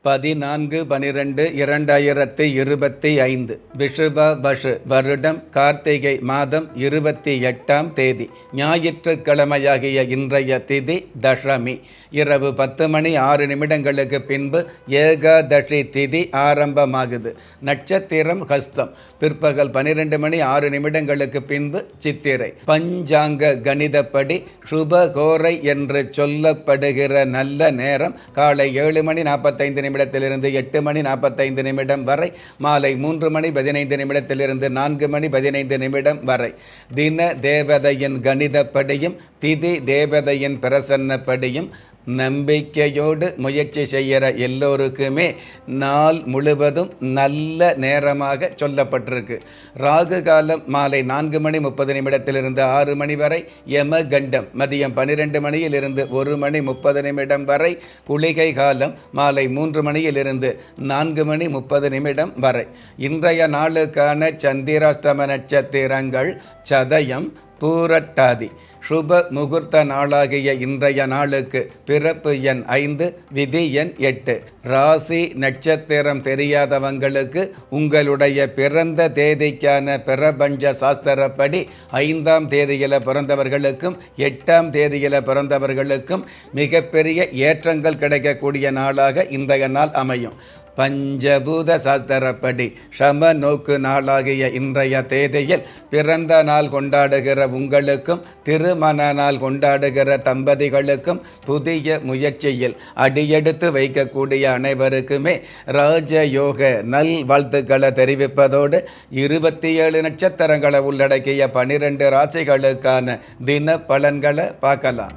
14/12/2025 விஷுப பஷு வருடம் கார்த்திகை மாதம் 28ஆம் தேதி ஞாயிற்றுக்கிழமையாகிய இன்றைய திதி தசமி. இரவு 10:06 பின்பு ஏகாதசி திதி ஆரம்பமாகுது. நட்சத்திரம் ஹஸ்தம். பிற்பகல் 12:06 பின்பு சித்திரை. பஞ்சாங்க கணிதப்படி சுபகோரை என்று சொல்லப்படுகிற நல்ல நேரம் காலை 7:45 நிமிடத்திலிருந்து 8:45 வரை, மாலை 3:15 4:15 வரை. தின தேவதையின் கணிதப்படியும் திதி தேவதையின் பிரசன்னப்படியும் நம்பிக்கையோடு முயற்சி செய்கிற எல்லோருக்குமே நாள் முழுவதும் நல்ல நேரமாக சொல்லப்பட்டிருக்கு. ராகு காலம் மாலை 4:30 6 மணி வரை, யமகண்டம் மதியம் 12 மணியிலிருந்து 1:30 வரை, குளிகை காலம் மாலை 3 மணியிலிருந்து 4:30 வரை. இன்றைய நாளுக்கான சந்திராஷ்டம நட்சத்திரங்கள் சதயம், பூரட்டாதி. சுப முகூர்த்த நாளாகிய இன்றைய நாளுக்கு பிறப்பு எண் 5, விதி எண் 8. ராசி நட்சத்திரம் தெரியாதவங்களுக்கு உங்களுடைய பிறந்த தேதிக்கான பிரபஞ்ச சாஸ்திரப்படி 5ஆம் தேதியில் பிறந்தவர்களுக்கும் 8ஆம் தேதியில் பிறந்தவர்களுக்கும் மிகப்பெரிய ஏற்றங்கள் கிடைக்கக்கூடிய நாளாக இன்றைய நாள் அமையும். பஞ்சபூத சாஸ்திரப்படி சம நோக்கு நாளாகிய இன்றைய தேதியில் பிறந்த நாள் கொண்டாடுகிற உங்களுக்கும் திருமண நாள் கொண்டாடுகிற தம்பதிகளுக்கும் புதிய முயற்சியில் அடியெடுத்து வைக்கக்கூடிய அனைவருக்குமே ராஜயோக நல் வாழ்த்துக்களை தெரிவிப்பதோடு 27 நட்சத்திரங்களை உள்ளடக்கிய 12 ராசிகளுக்கான தின பலன்களை பார்க்கலாம்.